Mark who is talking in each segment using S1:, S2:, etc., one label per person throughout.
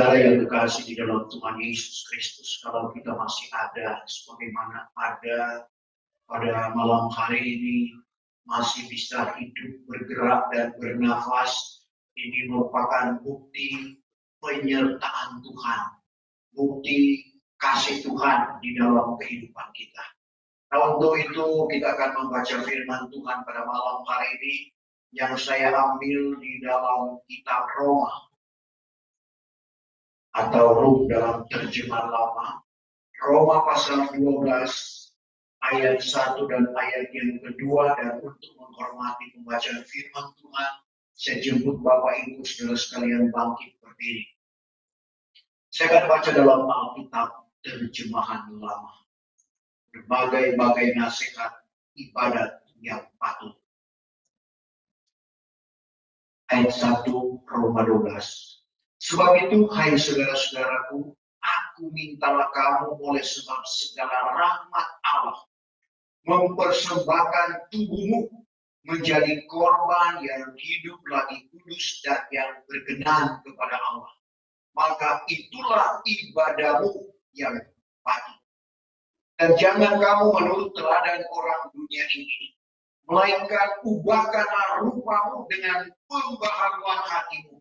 S1: Saudara yang terkasih di dalam Tuhan Yesus Kristus, kalau kita masih ada sebagaimana ada pada malam hari ini, masih bisa hidup, bergerak, dan bernafas, ini merupakan bukti penyertaan Tuhan, bukti kasih Tuhan di dalam kehidupan kita. Nah, untuk itu kita akan membaca firman Tuhan pada malam hari ini yang saya ambil di dalam kitab Roma atau Rum dalam terjemahan lama. Roma pasal 12 ayat 1 dan ayat yang kedua, dan untuk menghormati pembacaan firman Tuhan, saya jemput Bapak Ibu saudara sekalian bangkit berdiri. Saya akan baca dalam Alkitab terjemahan lama. Berbagai-bagai nasihat ibadat yang patut. Ayat 1 Roma 12. Sebab itu, hai saudara-saudaraku, aku mintalah kamu oleh sebab segala rahmat Allah mempersembahkan tubuhmu menjadi korban yang hidup lagi kudus dan yang berkenan kepada Allah. Maka itulah ibadahmu yang patut. Dan jangan kamu menurut teladan orang dunia ini, melainkan ubahkanlah rupamu dengan pembaharuan hatimu,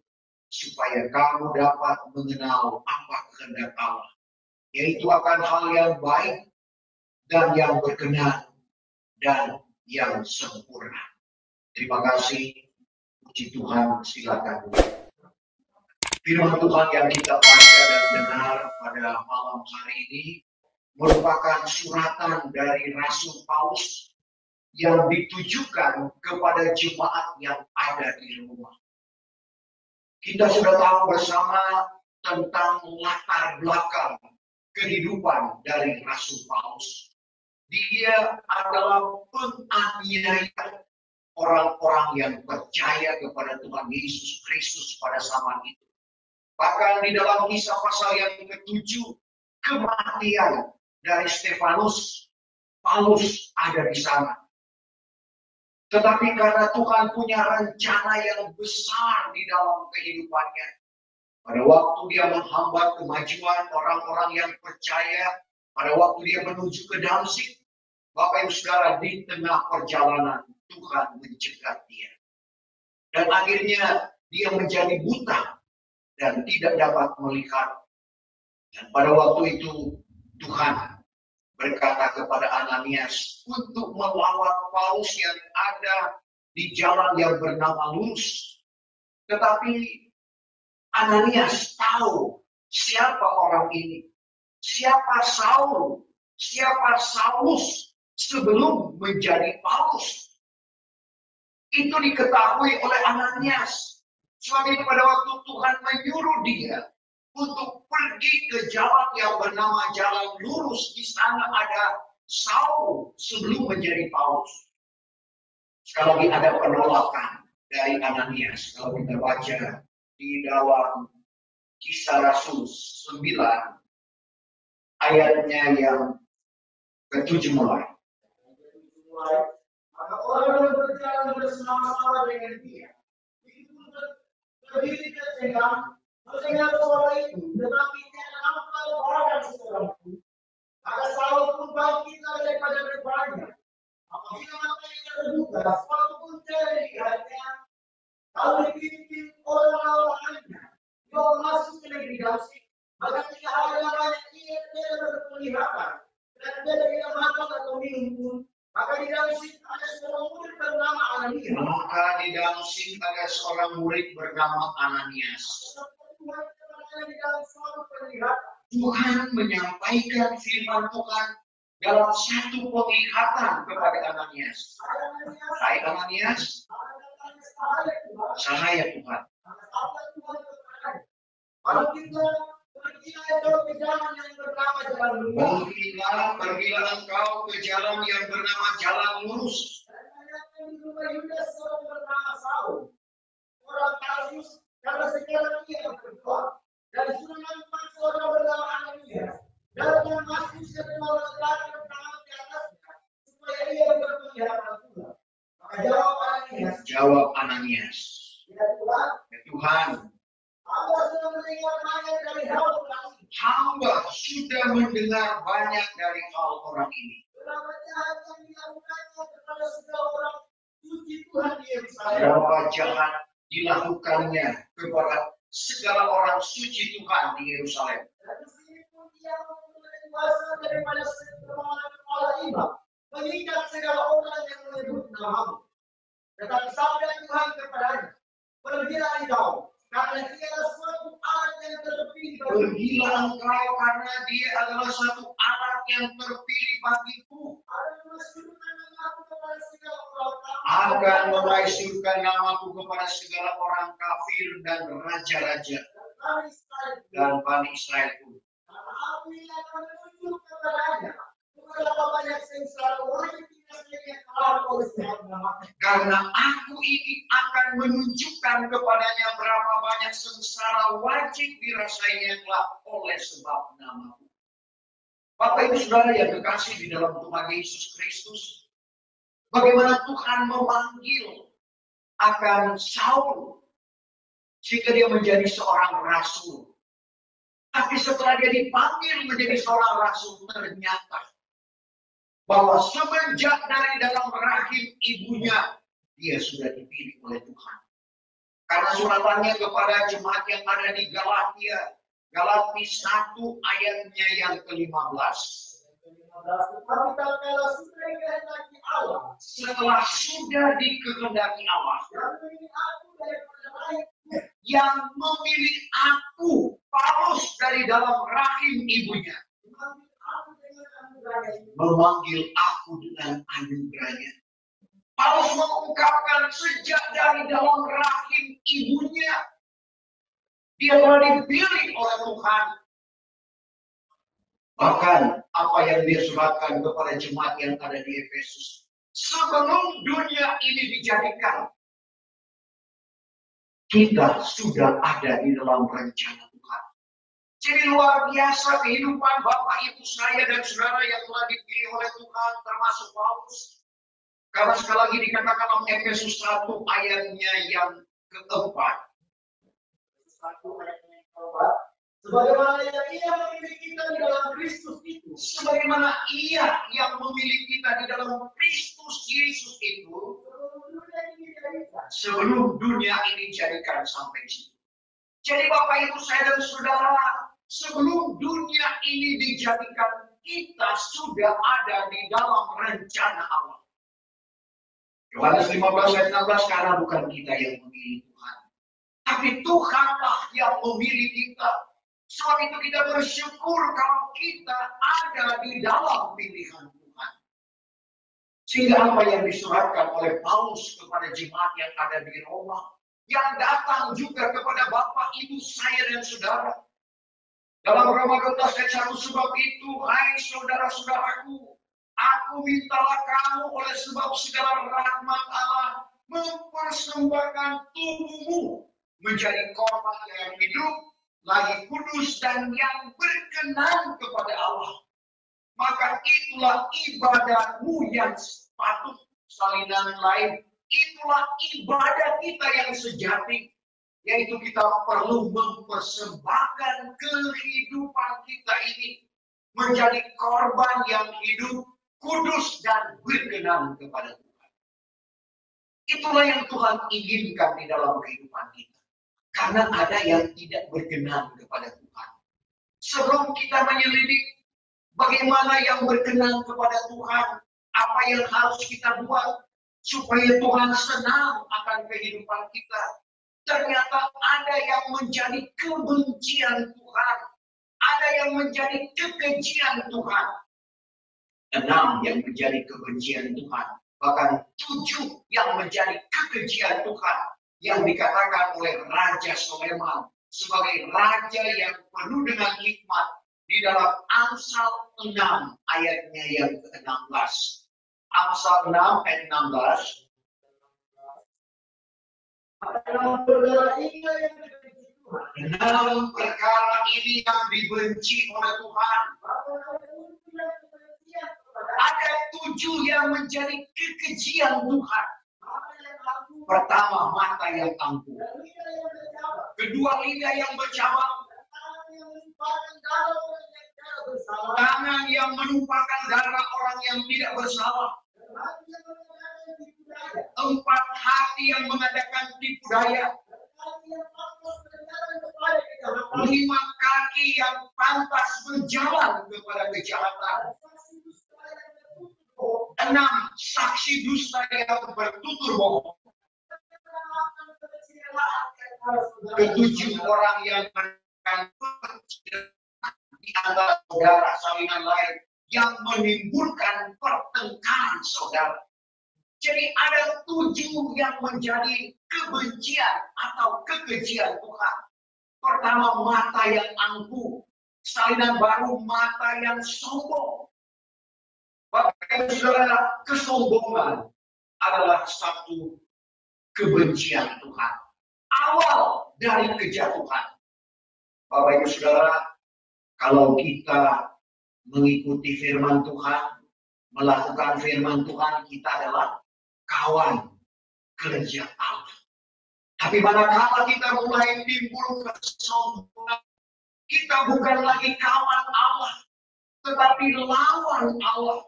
S1: supaya kamu dapat mengenal apa kehendak Allah, yaitu akan hal yang baik dan yang berkenan dan yang sempurna. Terima kasih. Puji Tuhan, silakan. Firman Tuhan yang kita baca dan dengar pada malam hari ini merupakan suratan dari Rasul Paulus yang ditujukan kepada jemaat yang ada di Roma. Kita sudah tahu bersama tentang latar belakang kehidupan dari Rasul Paulus. Dia adalah penganiaya orang-orang yang percaya kepada Tuhan Yesus Kristus pada zaman itu. Bahkan di dalam kisah pasal yang ke-7, kematian dari Stefanus, Paulus ada di sana. Tetapi karena Tuhan punya rencana yang besar di dalam kehidupannya, pada waktu dia menghambat kemajuan orang-orang yang percaya, pada waktu dia menuju ke Damsyik, Bapak Ibu Saudara, di tengah perjalanan Tuhan mencegat dia. Dan akhirnya dia menjadi buta dan tidak dapat melihat. Dan pada waktu itu Tuhan berkata kepada Ananias untuk melawat Paulus yang ada di jalan yang bernama Lurus. Tetapi Ananias tahu siapa orang ini, siapa Saul, siapa Saulus sebelum menjadi Paulus. Itu diketahui oleh Ananias. Sebab itu pada waktu Tuhan menyuruh dia untuk pergi ke jalan yang bernama Jalan Lurus, di sana ada Saul sebelum menjadi Paulus. Sekali lagi ada penolakan dari Ananias. Kalau kita baca di dalam Kisah Rasul 9 ayatnya yang ke-7 mulai. Maka orang yang berjalan bersama-sama dengan dia, itu berdiri tercengang, mendengar suara itu, tetapi jangan apa orang seorangku. Maka Saul pun bangkit daripada rupanya. Apabila matanya terbuka, suatu pun terlihatnya, lalu dipimpin orang lainnya, dia masuk ke negeri Damsyik. Maka tidak ada banyak ia tidak berpenglihatan, dan tidak makan atau minum pun. Maka di Damsyik ada seorang murid bernama Ananias. Maka di Damsyik ada seorang murid bernama Ananias. Tuhan menyampaikan firman Tuhan dalam satu penglihatan kepada Ananias. Hai Ananias, sahaya Tuhan. Pergilah engkau ke jalan yang bernama Jalan Lurus. Orang Tarsus, karena sekarang ia berdoa, dan sudah nampak seorang bernama Ananias, dan yang masuk ke dalam laki bernama di atasnya, supaya ia berpenglihatan pula. Maka jawab Ananias, ya Tuhan, Allah sudah mendengar banyak dari sudah mendengar banyak dari hal orang ini. Berapa jahat dilakukannya kepada segala orang suci Tuhan di Yerusalem. Mengikat segala orang yang menyebut namamu. Tetapi sabda Tuhan kepadanya, pergilah engkau, karena dia adalah suatu alat yang terpilih. Pergilah engkau, karena dia adalah suatu alat yang terpilih bagiku. Akan memaisyurkan namaku kepada segala orang kafir dan raja-raja dan Bani Israel pun. Karena aku ini akan menunjukkan kepadanya berapa banyak sengsara wajib dirasainya oleh sebab namaku. Bapak Ibu Saudara yang kekasih di dalam Tuhan Yesus Kristus, bagaimana Tuhan memanggil akan Saul sehingga dia menjadi seorang rasul. Tapi setelah dia dipanggil menjadi seorang rasul, ternyata bahwa semenjak dari dalam rahim ibunya, dia sudah dipilih oleh Tuhan. Karena suratannya kepada jemaat yang ada di Galatia, Galati 1 ayatnya yang ke-15. Setelah sudah dikehendaki Allah, yang memilih aku, Paulus, dari dalam rahim ibunya, memanggil aku dengan anugerahnya. Paulus mengungkapkan sejak dari dalam rahim ibunya, dia telah dipilih oleh Tuhan. Bahkan apa yang dia suratkan kepada jemaat yang ada di Efesus, sebelum dunia ini dijadikan, kita sudah ada di dalam rencana Tuhan. Jadi luar biasa kehidupan Bapak Ibu saya dan saudara yang telah dipilih oleh Tuhan, termasuk Paulus. Karena sekali lagi dikatakan dalam Efesus 1 ayatnya yang keempat. Sebagaimana ia memilih kita di dalam Kristus itu. Sebagaimana ia yang memilih kita di dalam Kristus Yesus itu. Sebelum dunia ini dijadikan sampai situ. Jadi Bapak Ibu saya dan saudara, sebelum dunia ini dijadikan, kita sudah ada di dalam rencana Allah. Yohanes 15 ayat 16, karena bukan kita yang memilih Tuhan, tapi Tuhanlah yang memilih kita. Sebab itu kita bersyukur kalau kita ada di dalam pilihan Tuhan. Sehingga apa yang disuratkan oleh Paulus kepada jemaat yang ada di Roma, yang datang juga kepada Bapak, Ibu, saya dan saudara. Dalam Roma 12 ayat 1, sebab itu, hai saudara-saudaraku, aku mintalah kamu oleh sebab segala rahmat Allah mempersembahkan tubuhmu menjadi korban yang hidup, lagi kudus dan yang berkenan kepada Allah. Maka itulah ibadahmu yang patut. Salinan lain, itulah ibadah kita yang sejati, yaitu kita perlu mempersembahkan kehidupan kita ini menjadi korban yang hidup, kudus dan berkenan kepada Tuhan. Itulah yang Tuhan inginkan di dalam kehidupan kita. Karena ada yang tidak berkenan kepada Tuhan. Sebelum kita menyelidik bagaimana yang berkenan kepada Tuhan, apa yang harus kita buat supaya Tuhan senang akan kehidupan kita, ternyata ada yang menjadi kebencian Tuhan, ada yang menjadi kekejian Tuhan. 6 yang menjadi kebencian Tuhan, bahkan 7 yang menjadi kekejian Tuhan, yang dikatakan oleh Raja Soleman sebagai raja yang penuh dengan hikmat di dalam Amsal 6 ayatnya yang ke-16. Amsal 6 ayat 16. 6 perkara ini yang dibenci oleh Tuhan. Ada 7 yang menjadi kekejian Tuhan. Pertama, mata yang angkuh. Kedua, lidah yang bercabang. Tangan yang menumpahkan darah orang yang tidak bersalah. 4 hati yang mengadakan tipu daya. 5 kaki yang pantas berjalan kepada kejahatan. 6 saksi dusta yang bertutur bohong. 7 orang yang melakukan di antara saudara salinan lain yang menimbulkan pertengkaran saudara. Jadi ada 7 yang menjadi kebencian atau kekejian Tuhan. Pertama, mata yang angkuh. Salinan baru, mata yang sombong. Bapak Ibu Saudara, kesombongan adalah satu kebencian Tuhan. Awal dari kejatuhan. Bapak Ibu Saudara, kalau kita mengikuti firman Tuhan, melakukan firman Tuhan, kita adalah kawan kerja Allah. Tapi manakala kita mulai timbul kesombongan, kita bukan lagi kawan Allah, tetapi lawan Allah.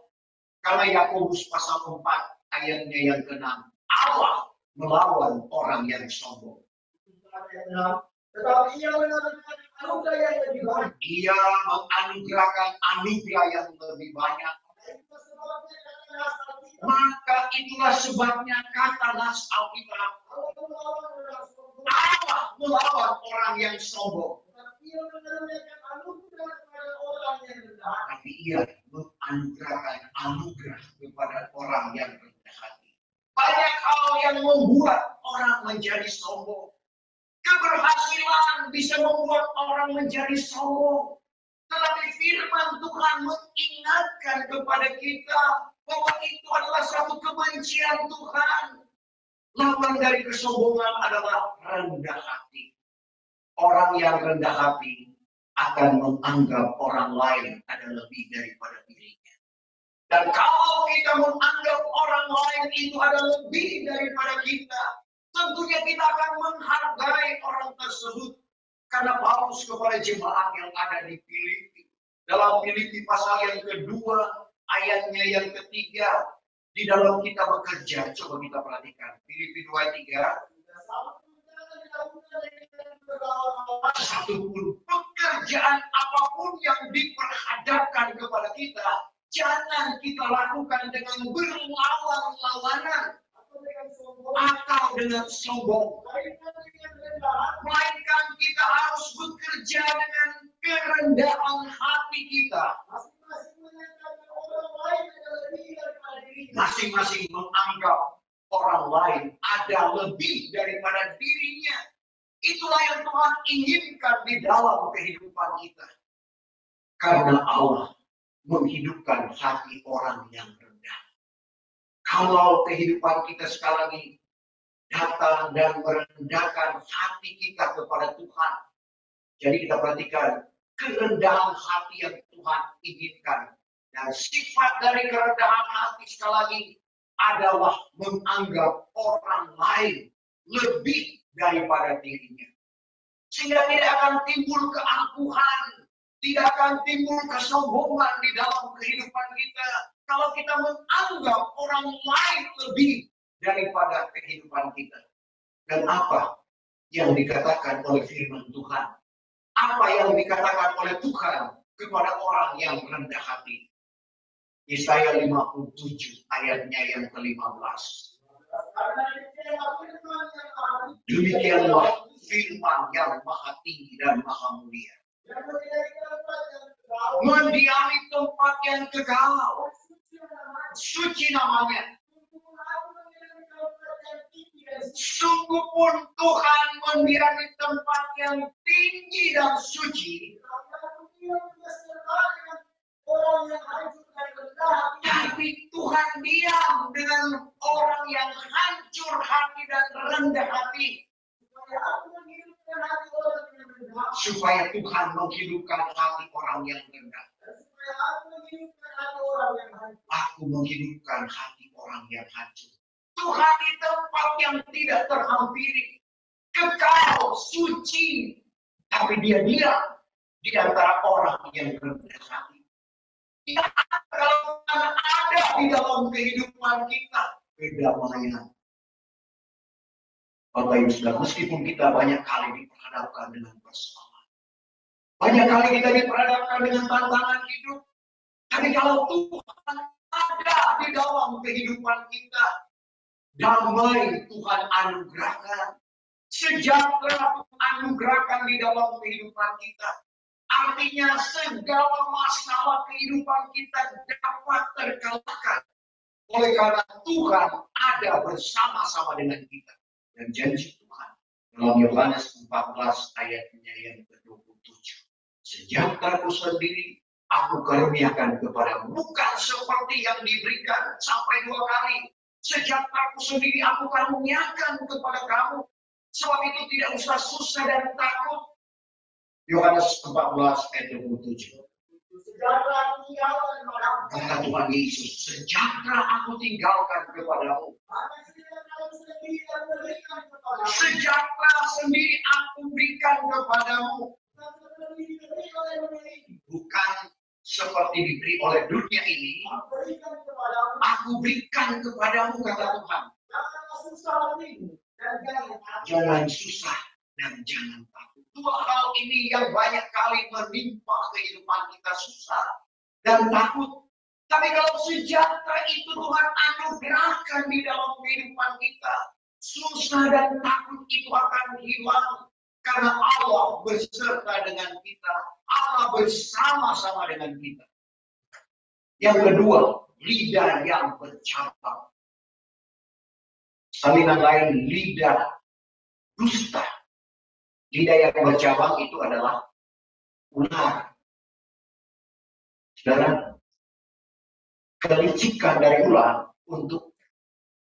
S1: Karena Yakobus pasal 4 ayatnya yang ke-6, Allah melawan orang yang sombong.
S2: Tetapi ia menganugerahkan anugerah yang lebih banyak.
S1: Ia menganugerahkan anugerah yang lebih banyak. Maka itulah sebabnya kata nas Alkitab, Allah melawan orang yang sombong. Tapi ia menganugerahkan anugerah kepada orang yang rendah hati. Banyak hal yang membuat orang menjadi sombong. Keberhasilan bisa membuat orang menjadi sombong. Tetapi firman Tuhan mengingatkan kepada kita bahwa itu adalah satu kebencian Tuhan. Lawan dari kesombongan adalah rendah hati. Orang yang rendah hati akan menganggap orang lain ada lebih daripada dirinya. Dan kalau kita menganggap orang lain itu ada lebih daripada kita, tentunya kita akan menghargai orang tersebut. Karena Paulus kepada jemaat yang ada di Filipi, dalam Filipi pasal yang kedua, ayatnya yang ketiga, di dalam kita bekerja, coba kita perhatikan. Filipi 2:3. Satupun pekerjaan apapun yang diperhadapkan kepada kita, jangan kita lakukan dengan berlawan-lawanan atau dengan sombong. Melainkan kita harus bekerja dengan kerendahan hati kita. Masing-masing menganggap orang lain ada lebih daripada dirinya. Itulah yang Tuhan inginkan di dalam kehidupan kita. Karena Allah menghidupkan hati orang yang rendah. Kalau kehidupan kita sekali lagi datang dan merendahkan hati kita kepada Tuhan. Jadi kita perhatikan kerendahan hati yang Tuhan inginkan. Dan sifat dari kerendahan hati sekali lagi adalah menganggap orang lain lebih daripada dirinya. Sehingga tidak akan timbul keangkuhan, tidak akan timbul kesombongan di dalam kehidupan kita. Kalau kita menganggap orang lain lebih daripada kehidupan kita. Dan apa yang dikatakan oleh firman Tuhan? Apa yang dikatakan oleh Tuhan kepada orang yang rendah hati? Yesaya 57 ayatnya yang ke-15. Demikianlah firman yang maha tinggi dan maha mulia. Mendiami tempat yang kekal. Suci namanya. Sungguh pun Tuhan mendiami tempat yang tinggi dan suci. Tapi Tuhan diam dengan orang yang hancur hati dan rendah hati. Supaya Tuhan menghidupkan hati orang yang rendah. Aku menghidupkan hati orang yang hancur. Tuhan di tempat yang tidak terhampiri. Kekal, suci. Tapi dia diam di antara orang yang rendah hati. di dalam kehidupan kita kedamaian. Bapak Ibu Saudara, meskipun kita banyak kali diperhadapkan dengan persoalan, banyak kali kita diperhadapkan dengan tantangan hidup, tapi kalau Tuhan ada di dalam kehidupan kita, damai Tuhan anugerahkan, sejahtera Tuhan anugerahkan di dalam kehidupan kita. Artinya segala masalah kehidupan kita dapat terkalahkan oleh karena Tuhan ada bersama-sama dengan kita. Dan janji Tuhan dalam Yohanes 14 ayatnya yang ke-27. Sejahtera-Ku sendiri Aku karuniakan kepadamu. Bukan seperti yang diberikan sampai 2 kali. Sejahtera-Ku sendiri Aku karuniakan kepada kamu. Sebab itu tidak usah susah dan takut. Yohanes 14 ayat 27. Kata Tuhan Yesus, sejahtera Aku tinggalkan kepadamu. Sejahtera sendiri Aku berikan kepadamu. Bukan seperti diberi oleh dunia ini. Aku berikan kepadamu, kata Tuhan. Jangan susah dan jangan takut. 2 hal ini yang banyak kali menimpa kehidupan kita, susah dan takut. Tapi kalau sejahtera itu Tuhan anugerahkan di dalam kehidupan kita, susah dan takut itu akan hilang. Karena Allah beserta dengan kita. Allah bersama-sama dengan kita. Yang kedua, lidah yang bercabang. Salinan lain, lidah dusta. Lidah yang bercabang itu adalah ular. Saudara, kelicikan dari ular untuk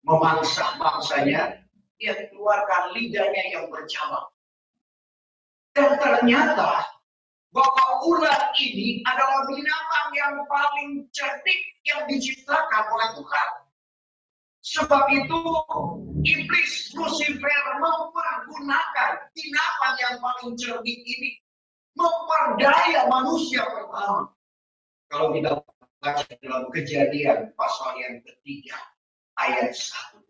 S1: memangsa mangsanya, dia keluarkan lidahnya yang bercabang. Dan ternyata bahwa ular ini adalah binatang yang paling cerdik yang diciptakan oleh Tuhan. Sebab itu iblis Lucifer mempergunakan binatang yang paling cerdik ini memperdaya manusia pertama. Kalau kita baca dalam Kejadian pasal yang ke-3 ayat 1.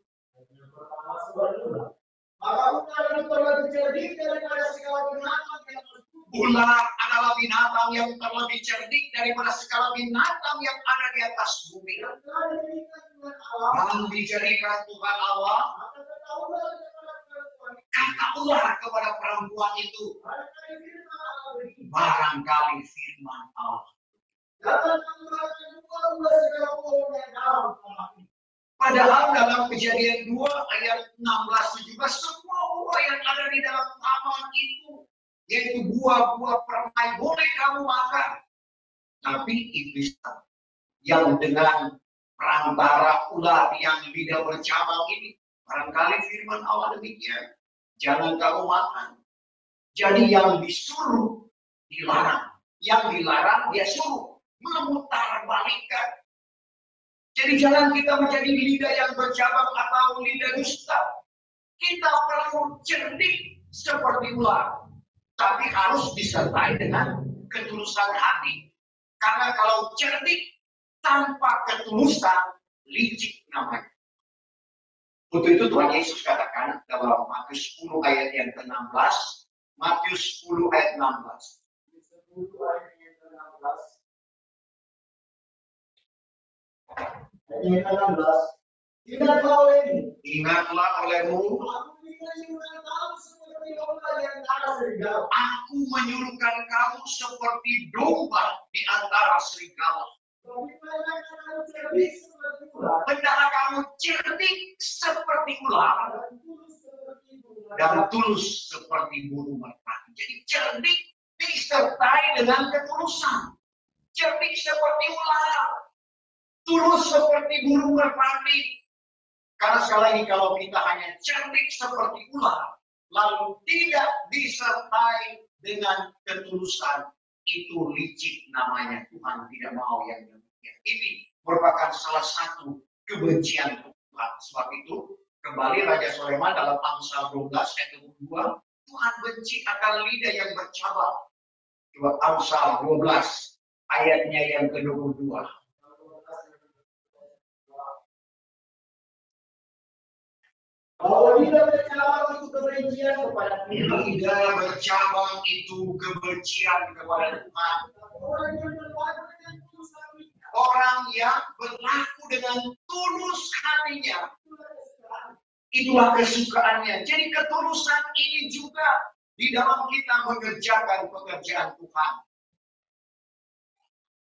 S1: Ular adalah binatang yang terlebih cerdik daripada segala binatang yang ada di atas bumi. Dan dijadikan Tuhan Allah. Kata ular kepada perempuan itu, barangkali firman Allah. Padahal dalam Kejadian 2 ayat 16-17 semua buah yang ada di dalam taman itu, yaitu buah-buah permai, boleh kamu makan. Tapi iblis yang dengan perantara ular yang lidah bercabang ini, barangkali firman Allah demikian, jangan kamu makan. Jadi yang disuruh dilarang, yang dilarang dia suruh, memutarbalikkan. Jadi jangan kita menjadi lidah yang bercabang atau lidah dusta. Kita perlu cerdik seperti ular, tapi harus disertai dengan ketulusan hati. Karena kalau cerdik tanpa ketulusan, licik namanya. Untuk itu Tuhan Yesus katakan dalam Matius 10 ayat yang ke-16, Matius 10 ayat 16. Ingatlah olehmu, Aku menyuruhkan kamu seperti domba di antara serigala. Hendaklah kamu cerdik seperti ular dan tulus seperti burung merpati. Jadi cerdik disertai dengan ketulusan. Cerdik seperti ular, tulus seperti burung merpati. Karena sekali lagi kalau kita hanya cerdik seperti ular, lalu tidak disertai dengan ketulusan, itu licik namanya. Tuhan tidak mau yang demikian. Ini merupakan salah satu kebencian Tuhan. Sebab itu kembali Raja Sulaiman dalam Amsal 12 ayat 22, Tuhan benci akan lidah yang bercabang. Coba Amsal 12 ayatnya yang ke-22.
S2: Bahwa tidak bercabang itu kebencian kepada Tuhan.
S1: Tidak bercabang itu kebencian kepada Tuhan.
S2: Orang yang berlaku dengan tulus hatinya.
S1: Orang yang berlaku dengan tulus hatinya, itulah kesukaannya. Jadi ketulusan ini juga di dalam kita mengerjakan pekerjaan Tuhan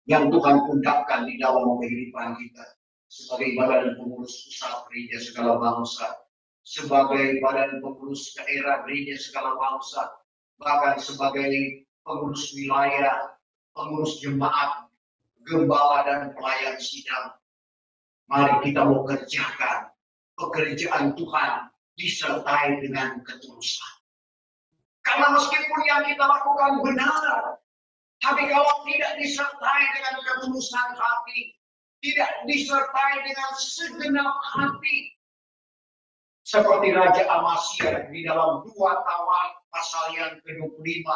S1: yang Tuhan undangkan di dalam kehidupan kita sebagai badan pengurus pusat gereja segala bangsa, sebagai badan pengurus daerah gereja segala bangsa, bahkan sebagai pengurus wilayah, pengurus jemaat, gembala dan pelayan sidang. Mari kita mau kerjakan pekerjaan Tuhan disertai dengan ketulusan. Karena meskipun yang kita lakukan benar, tapi kalau tidak disertai dengan ketulusan hati, tidak disertai dengan segenap hati, seperti Raja Amazia di dalam 2 Tawarik pasal yang ke-25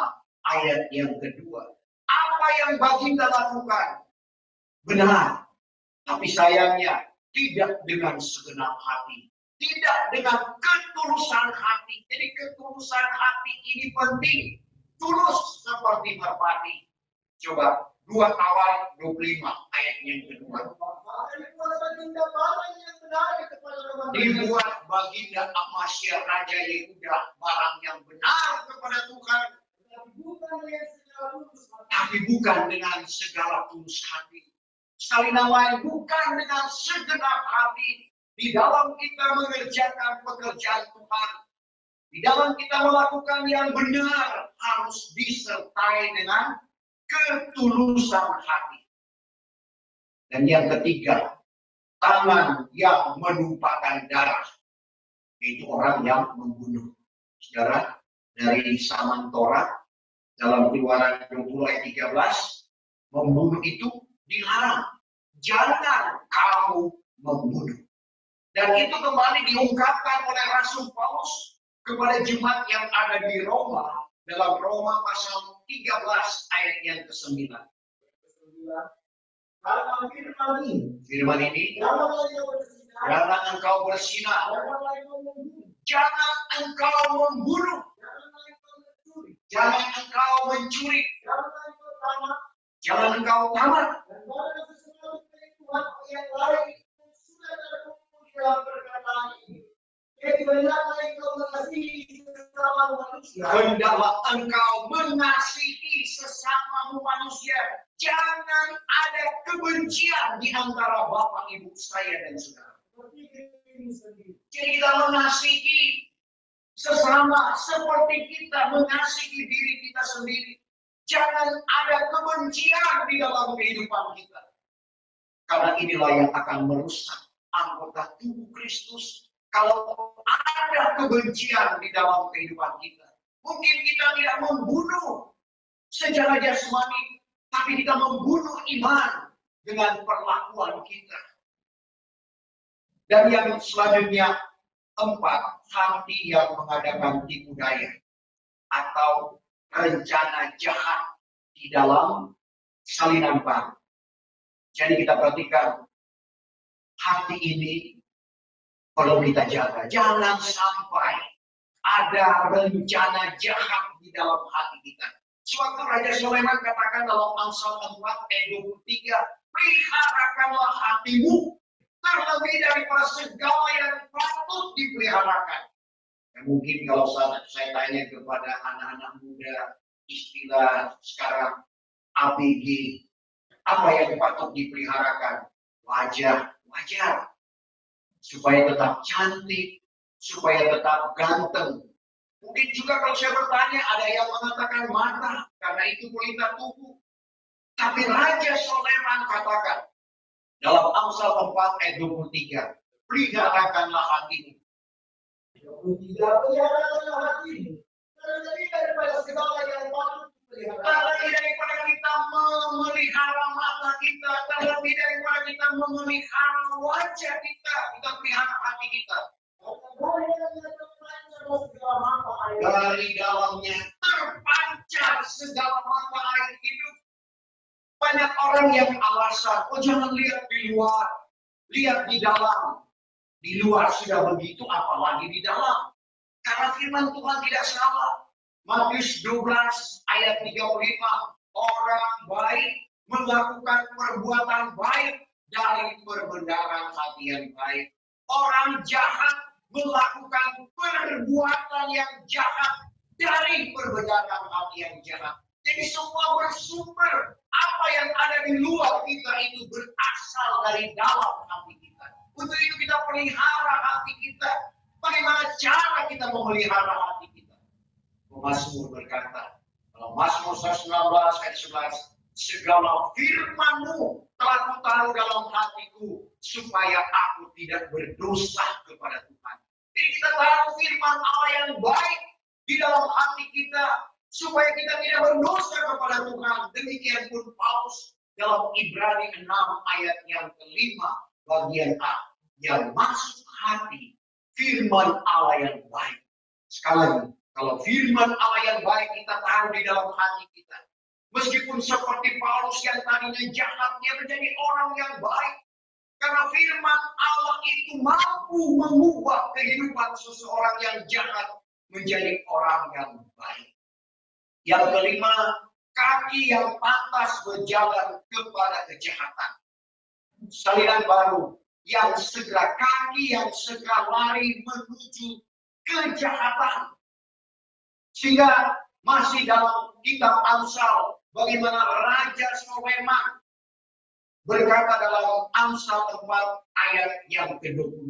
S1: ayat yang kedua. Apa yang Baginda lakukan benar, tapi sayangnya tidak dengan segenap hati, tidak dengan ketulusan hati. Jadi ketulusan hati ini penting, tulus seperti merpati. Coba 2 Tawarik 25 ayat yang kedua. Dibuat Baginda Amazia Raja Yehuda barang yang benar kepada Tuhan, tapi bukan dengan segala tulus hati. Sekali namanya bukan dengan segenap hati. Di dalam kita mengerjakan pekerjaan Tuhan, di dalam kita melakukan yang benar, harus disertai dengan ketulusan hati. Dan yang ketiga, tangan yang menumpahkan darah, yaitu orang yang membunuh. Saudara, dari Zaman Torah dalam Keluaran 20 ayat 13, membunuh itu dilarang. Jangan kamu membunuh. Dan itu kembali diungkapkan oleh Rasul Paulus kepada jemaat yang ada di Roma dalam Roma pasal 13 ayat yang ke-9. Firman ini, jangan engkau bersinah, jangan engkau membunuh, jangan engkau mencuri, jangan engkau tamat. Hendaklah engkau mengasihi sesamamu manusia. Jangan ada kebencian di antara bapak ibu saya dan saudara. Jadi kita mengasihi sesama seperti kita mengasihi diri kita sendiri. Jangan ada kebencian di dalam kehidupan kita. Karena inilah yang akan merusak anggota tubuh Kristus. Kalau ada kebencian di dalam kehidupan kita, mungkin kita tidak membunuh secara jasmani, tapi kita membunuh iman dengan perlakuan kita. Dan yang selanjutnya, 4, hati yang mengadakan tipu daya atau rencana jahat di dalam salinan baru. Jadi kita perhatikan, hati ini perlu kita jaga. Jangan sampai ada rencana jahat di dalam hati kita. Suatu Raja Sulaiman katakan dalam Amsal 4 ayat 23, peliharakanlah hatimu terlebih daripada segala yang patut dipeliharakan. Ya, mungkin kalau saya tanya kepada anak-anak muda, istilah sekarang ABG, apa yang patut dipeliharakan? Wajah, supaya tetap cantik, supaya tetap ganteng. Mungkin juga kalau saya bertanya, ada yang mengatakan mata, karena itu pelita tubuh. Tapi Raja Sulaiman katakan dalam Amsal 4 ayat 23, peliharakanlah hatimu.
S2: 23, peliharakanlah hatimu. Terlebih daripada segala yang patut dipelihara.
S1: Terlebih daripada kita memelihara mata kita, terlebih daripada kita memelihara wajah kita, kita pelihara hati kita. Dari dalamnya terpancar segala mata air hidup. Banyak orang yang alasan, oh jangan lihat di luar, lihat di dalam. Di luar sudah begitu, apalagi di dalam. Karena firman Tuhan tidak salah. Matius 12 ayat 35. Orang baik melakukan perbuatan baik dari perbendaharaan hati yang baik. Orang jahat melakukan perbuatan yang jahat dari perbendaharaan hati yang jahat. Jadi semua bersumber, apa yang ada di luar kita itu berasal dari dalam hati kita. Untuk itu kita pelihara hati kita. Bagaimana cara kita memelihara hati kita? Mazmur berkata, dalam Mazmur 119 ayat 11, segala firman-Mu telah kutaruh dalam hatiku, supaya aku tidak berdosa kepada Tuhan. Jadi kita taruh firman Allah yang baik di dalam hati kita, supaya kita tidak berdosa kepada Tuhan. Demikian pun Paulus dalam Ibrani 6 ayat yang kelima, bagian A, yang masuk hati firman Allah yang baik. Sekali lagi, kalau firman Allah yang baik kita taruh di dalam hati kita, meskipun seperti Paulus yang tadinya jahat, dia menjadi orang yang baik. Karena firman Allah itu mampu mengubah kehidupan seseorang yang jahat menjadi orang yang baik. Yang kelima, kaki yang pantas berjalan kepada kejahatan. Salinan baru, kaki yang segera lari menuju kejahatan. Sehingga masih dalam kitab Amsal, bagaimana Raja Salomo berkata dalam Amsal 4 ayat yang ke-26,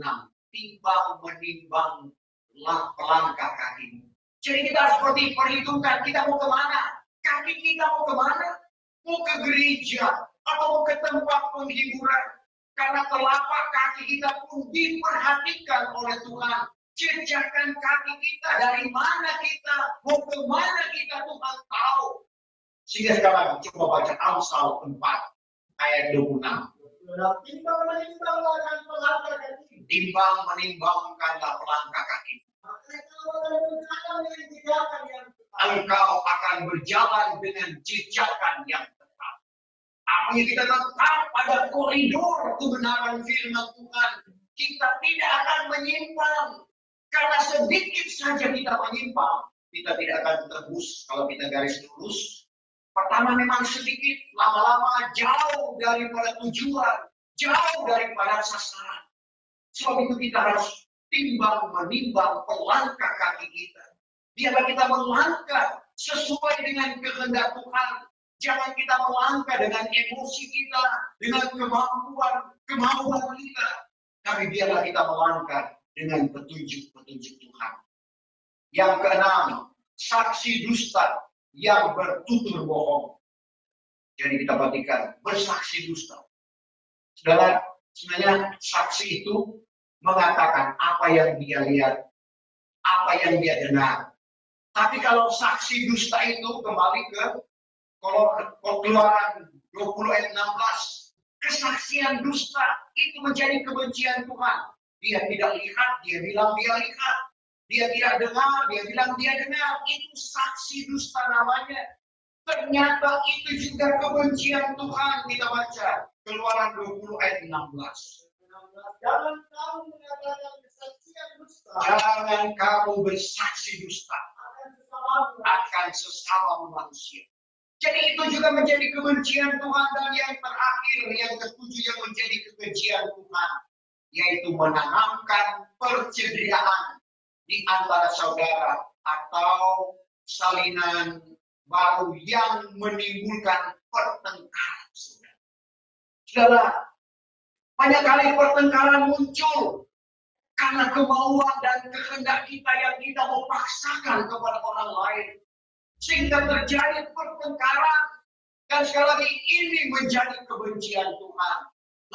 S1: timbang menimbang langkah kakimu. Jadi kita harus perhitungkan, kita mau kemana? Kaki kita mau kemana? Mau ke gereja atau mau ke tempat penghiburan? Karena telapak kaki kita pun diperhatikan oleh Tuhan. Jejakan kaki kita, dari mana kita, mau ke mana kita, Tuhan tahu. Sehingga sekarang coba baca Amsal 4 ayat 26. Timbang menimbangkanlah pelangkah kaki. Engkau akan berjalan dengan jejakan yang tetap. Artinya kita tetap pada koridor kebenaran firman Tuhan. Kita tidak akan menyimpang. Karena sedikit saja kita menyimpang, kita tidak akan tebus kalau kita garis lurus. Pertama memang sedikit, lama-lama jauh daripada tujuan, jauh daripada sasaran. Sebab itu kita harus timbang menimbang pelangkah kaki kita. Biarlah kita melangkah sesuai dengan kehendak Tuhan. Jangan kita melangkah dengan emosi kita, dengan kemauan kita. Tapi biarlah kita melangkah dengan petunjuk-petunjuk Tuhan. Yang keenam, saksi dusta yang bertutur bohong. Jadi kita perhatikan, bersaksi dusta. Saudara, sebenarnya saksi itu mengatakan apa yang dia lihat, apa yang dia dengar. Tapi kalau saksi dusta itu kembali ke Keluaran 20 ayat 16, kesaksian dusta itu menjadi kebencian Tuhan. Dia tidak lihat, dia bilang dia lihat. Dia tidak dengar, dia bilang dia dengar. Itu saksi dusta namanya. Ternyata itu juga kebencian Tuhan. Kita baca Keluaran 20 ayat 16.
S2: Jangan kamu mengatakan kesaksian dusta.
S1: Jangan kamu bersaksi dusta akan sesama manusia. Jadi itu juga menjadi kebencian Tuhan. Dan yang terakhir, yang ketujuh yang menjadi kebencian Tuhan, yaitu menanamkan percederaan di antara saudara atau salinan baru yang menimbulkan pertengkaran. Saudara, banyak kali pertengkaran muncul karena kemauan dan kehendak kita yang kita mau paksakan kepada orang lain. Sehingga terjadi pertengkaran. Dan sekali lagi ini menjadi kebencian Tuhan.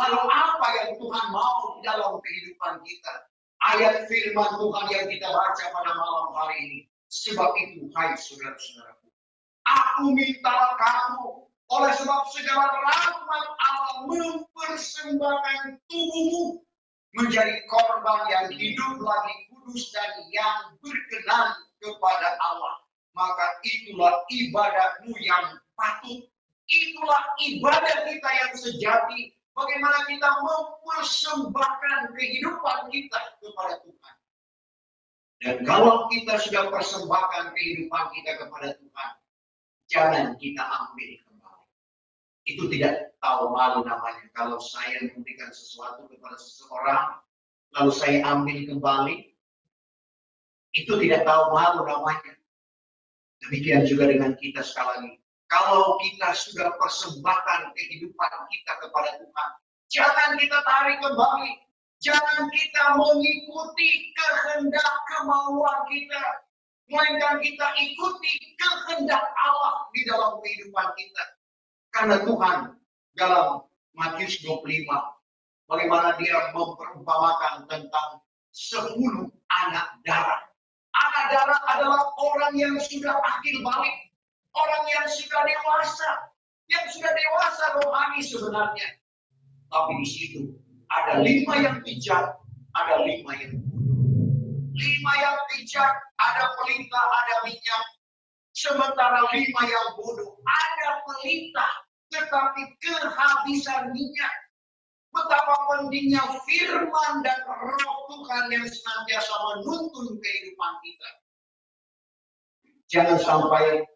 S1: Lalu apa yang Tuhan mau di dalam kehidupan kita? Ayat firman Tuhan yang kita baca pada malam hari ini. Sebab itu, hai saudara-saudaraku, aku minta kamu, oleh sebab segala rahmat Allah mempersembahkan tubuhmu menjadi korban yang hidup lagi, kudus dan yang berkenan kepada Allah. Maka itulah ibadatmu yang patut. Itulah ibadat kita yang sejati. bagaimana kita mempersembahkan kehidupan kita kepada Tuhan. Dan kalau kita sudah persembahkan kehidupan kita kepada Tuhan, jangan kita ambil kembali. Itu tidak tahu malu namanya. Kalau saya memberikan sesuatu kepada seseorang, lalu saya ambil kembali, itu tidak tahu malu namanya. Demikian juga dengan kita sekali lagi. Kalau kita sudah persembahkan kehidupan kita kepada Tuhan, jangan kita tarik kembali. Jangan kita mengikuti kehendak kemauan kita. Melainkan kita ikuti kehendak Allah di dalam kehidupan kita. Karena Tuhan dalam Matius 25, bagaimana dia memperumpamakan tentang 10 anak darah. Anak darah adalah orang yang sudah akil balik. Orang yang sudah dewasa. Yang sudah dewasa rohani sebenarnya. Tapi di situ ada 5 yang bijak, ada 5 yang bodoh. 5 yang bijak, ada pelita, ada minyak. Sementara 5 yang bodoh, ada pelita, tetapi kehabisan minyak. Betapa pentingnya firman dan roh Tuhan yang senantiasa menuntun kehidupan kita. Jangan sampai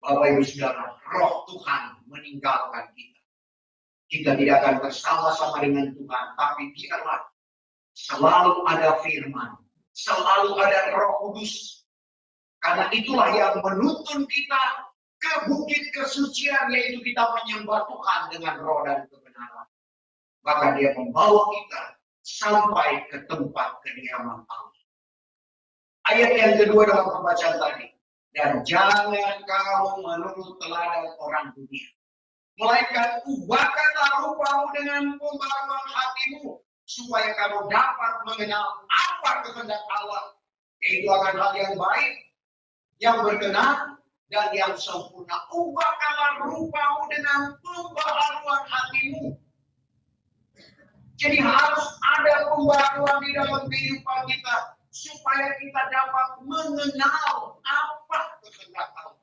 S1: Bapak Ibu Saudara, roh Tuhan meninggalkan kita. Kita tidak akan bersama-sama dengan Tuhan, tapi biarlah selalu ada firman, selalu ada Roh Kudus. Karena itulah yang menuntun kita ke bukit kesucian, yaitu kita menyembah Tuhan dengan roh dan kebenaran. Maka dia membawa kita sampai ke tempat kediaman Allah. Ayat yang kedua dalam pembacaan tadi. Dan jangan kamu menurut teladan orang dunia, melainkan ubahkanlah rupamu dengan pembaruan hatimu, supaya kamu dapat mengenal apa kehendak Allah. Itu akan hal yang baik, yang berkenan, dan yang sempurna. Ubahkanlah rupamu dengan pembaruan hatimu. Jadi harus ada pembaruan di dalam kehidupan kita, supaya kita dapat mengenal apa kehendak Allah.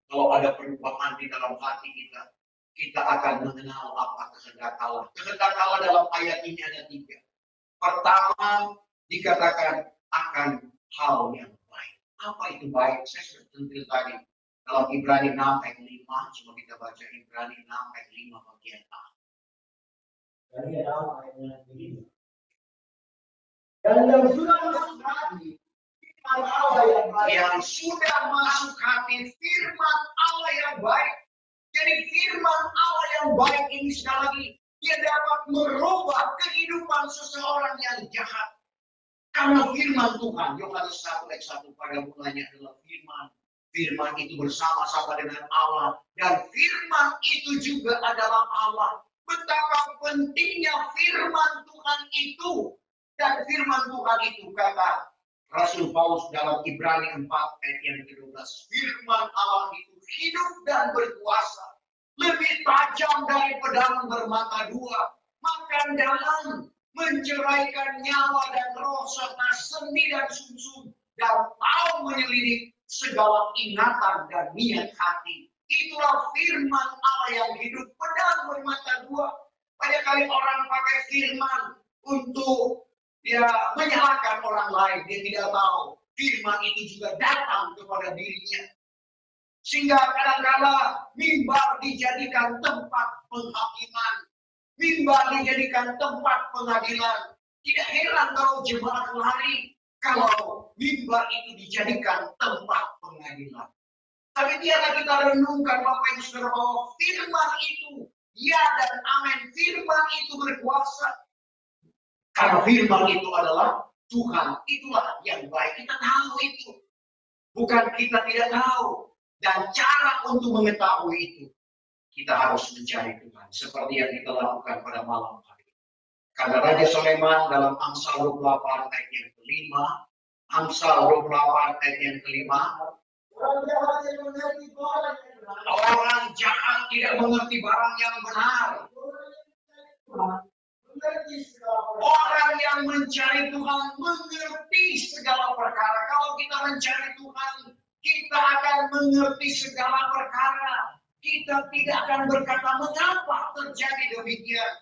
S1: Kalau ada perubahan di dalam hati kita, kita akan mengenal apa kehendak Allah. Kehendak Allah dalam ayat ini ada 3. Pertama, dikatakan akan hal yang baik. Apa itu baik? Saya sudah tentu tadi. Dalam Ibrani 6 ayat 5, coba kita baca Ibrani 6 ayat 5 bagian A.
S2: Dari dalam ayat ini. Dan yang sudah masuk hati, firman Allah yang baik.
S1: Yang sudah masuk hati, firman Allah yang baik. Jadi firman Allah yang baik ini sekali lagi, dia dapat merubah kehidupan seseorang yang jahat. Karena firman Tuhan, Yohanes 1 ayat 1 pada mulanya adalah firman. Firman itu bersama-sama dengan Allah. Dan firman itu juga adalah Allah. Betapa pentingnya firman Tuhan itu. Dan firman Tuhan itu kata Rasul Paulus dalam Ibrani 4 ayat yang ke-12. Firman Allah itu hidup dan berkuasa. Lebih tajam dari pedang bermata 2. Makan dalam, menceraikan nyawa dan roh serta sendi dan sumsum. Dan tahu menyelidik segala ingatan dan niat hati. Itulah firman Allah yang hidup, pedang bermata 2. Banyak kali orang pakai firman untuk menyalahkan orang lain. Dia tidak tahu firman itu juga datang kepada dirinya. Sehingga kadang-kala mimbar dijadikan tempat penghakiman. Mimbar dijadikan tempat pengadilan. Tidak heran kalau jemaat lari kalau mimbar itu dijadikan tempat pengadilan. Tapi biarlah kita renungkan Bapak Ibu Saudara bahwa firman itu ya dan amin. Firman itu berkuasa. Karena firman itu adalah Tuhan, itulah yang baik. Kita tahu itu. Bukan kita tidak tahu. Dan cara untuk mengetahui itu, kita harus mencari Tuhan. Seperti yang kita lakukan pada malam hari. Karena Raja Sulaiman dalam Amsal 28 ayat yang ke-5. Amsal 28 ayat yang ke-5. Orang jahat tidak mengerti barang yang benar. Orang yang mencari Tuhan mengerti segala perkara. Kalau kita mencari Tuhan, kita akan mengerti segala perkara. Kita tidak akan berkata mengapa terjadi demikian.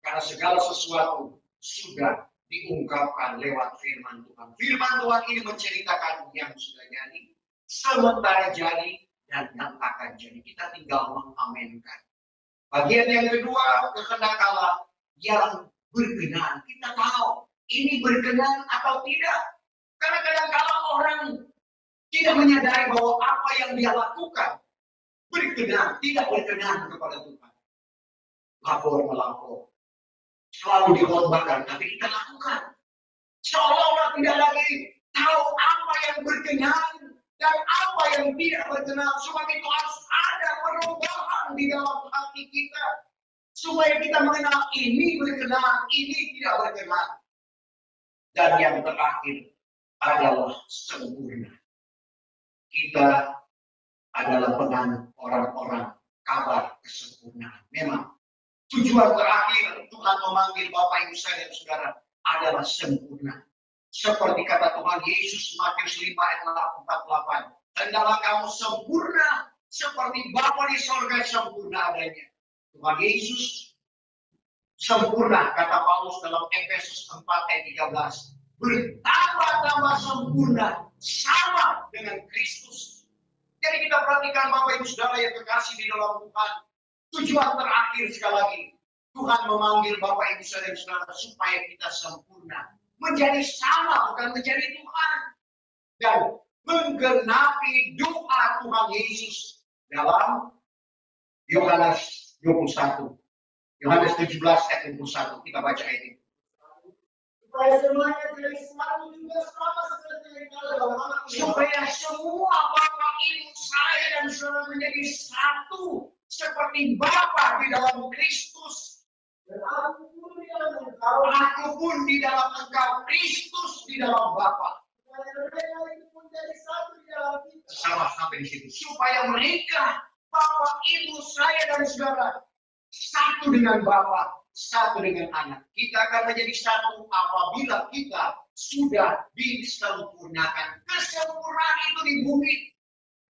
S1: Karena segala sesuatu sudah diungkapkan lewat firman Tuhan. Firman Tuhan ini menceritakan yang sudah jadi, sementara jadi, dan yang akan jadi. Kita tinggal mengamenkan. Bagian yang kedua, kehendak Allah yang berkenan. Kita tahu ini berkenan atau tidak. Karena kadang-kadang orang tidak menyadari bahwa apa yang dia lakukan berkenan, tidak berkenan kepada Tuhan. Lapor melapor. Selalu dikhotbahkan, tapi kita lakukan. Seolah-olah tidak lagi tahu apa yang berkenan dan apa yang tidak berkenan. Sebab itu harus ada perubahan di dalam hati kita. Supaya kita mengenal ini berkenan, ini tidak berkenan. Dan yang terakhir adalah sempurna. Kita adalah penganut orang-orang kabar kesempurnaan. Memang tujuan terakhir Tuhan memanggil Bapak, Ibu, saya dan saudara adalah sempurna. Seperti kata Tuhan Yesus Matius 5 ayat 48. Hendaklah kamu sempurna seperti Bapa di sorga sempurna adanya. Tuhan Yesus sempurna, kata Paulus dalam Efesus 4 ayat 13. Bertambah-tambah sempurna sama dengan Kristus. Jadi kita perhatikan Bapak Ibu Saudara yang kekasih di dalam Tuhan. Tujuan terakhir sekali lagi, Tuhan memanggil Bapak Ibu dan Saudara supaya kita sempurna. Menjadi sama, bukan menjadi Tuhan. Dan menggenapi doa Tuhan Yesus dalam Yohanes 21. Yohanes 17 ayat 21. Kita baca ini.
S2: Supaya semuanya menjadi satu juga sama seperti yang dalam anak.
S1: Supaya semua Bapak Ibu saya dan saudara menjadi satu seperti Bapa di dalam Kristus.
S2: Dan aku pun di dalam engkau.
S1: Aku pun di dalam engkau, Kristus di dalam Bapa.
S2: Supaya mereka itu pun jadi satu di dalam kita.
S1: Salah sampai di situ. Supaya mereka, Bapak Ibu saya dan saudara, satu dengan Bapa, satu dengan anak. Kita akan menjadi satu apabila kita sudah disempurnakan. Kesempurnaan itu di bumi.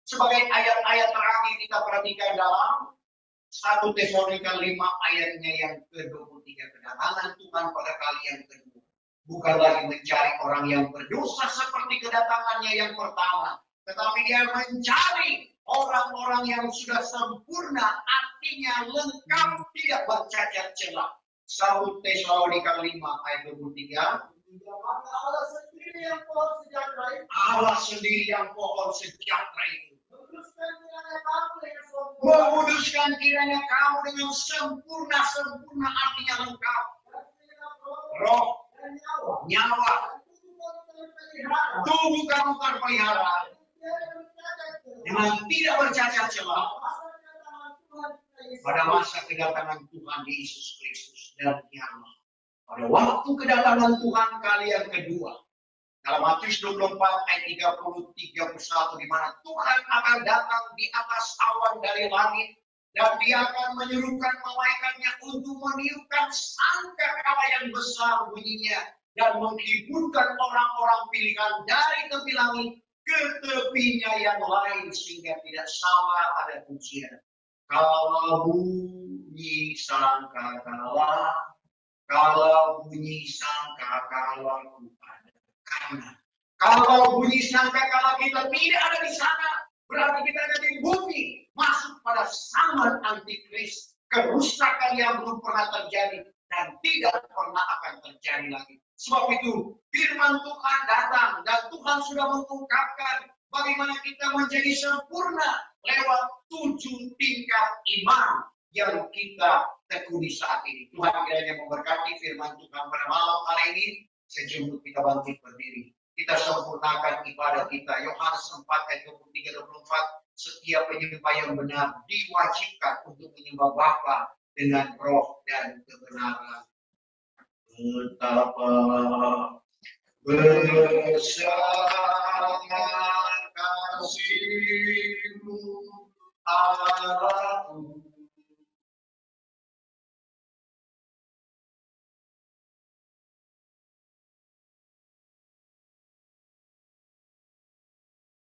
S1: Sebagai ayat-ayat terakhir kita perhatikan dalam 1 Tesalonika 5 ayatnya yang ke-23. Kedatangan Tuhan pada kali yang kedua. Bukan lagi mencari orang yang berdosa seperti kedatangannya yang pertama. Tetapi dia mencari orang-orang yang sudah sempurna, artinya lengkap, tidak bercacat celah. 1 Tesalonika 5 ayat 23.
S2: Maka Allah sendiri yang pohon sejahtera itu.
S1: Allah sendiri yang pohon sejahtera itu.
S2: Menguduskan kiranya kamu dengan sempurna.
S1: Sempurna artinya lengkap. Roh, nyawa, tubuh kamu terpelihara dengan tidak bercacat celah pada masa kedatangan Tuhan Yesus Kristus dan Allah. Pada waktu kedatangan Tuhan kali yang kedua, dalam Matius 24 ayat 30-31, di mana Tuhan akan datang di atas awan dari langit dan dia akan menyuruhkan malaikatnya untuk meniupkan sangkakala yang besar bunyinya dan menghiburkan orang-orang pilihan dari tepi langit ke tepinya yang lain sehingga tidak salah ada pujian. Kalau bunyi sangkakala, kalau bunyi sangkakala ada. Karena kalau bunyi sangkakala kita tidak ada di sana, berarti kita ada di bumi, masuk pada zaman antikris, kerusakan yang belum pernah terjadi dan tidak pernah akan terjadi lagi. Sebab itu firman Tuhan datang dan Tuhan sudah mengungkapkan bagaimana kita menjadi sempurna lewat 7 tingkat iman yang kita tekuni saat ini. Tuhan kiranya memberkati firman Tuhan pada malam hari ini. Sejumlah kita bangkit berdiri. Kita sempurnakan ibadah kita. Yohanes 4 ayat 23-24. Setiap penyembah yang benar diwajibkan untuk menyembah Bapa dengan roh dan kebenaran. Betapa besar kasih-Mu, Allahku.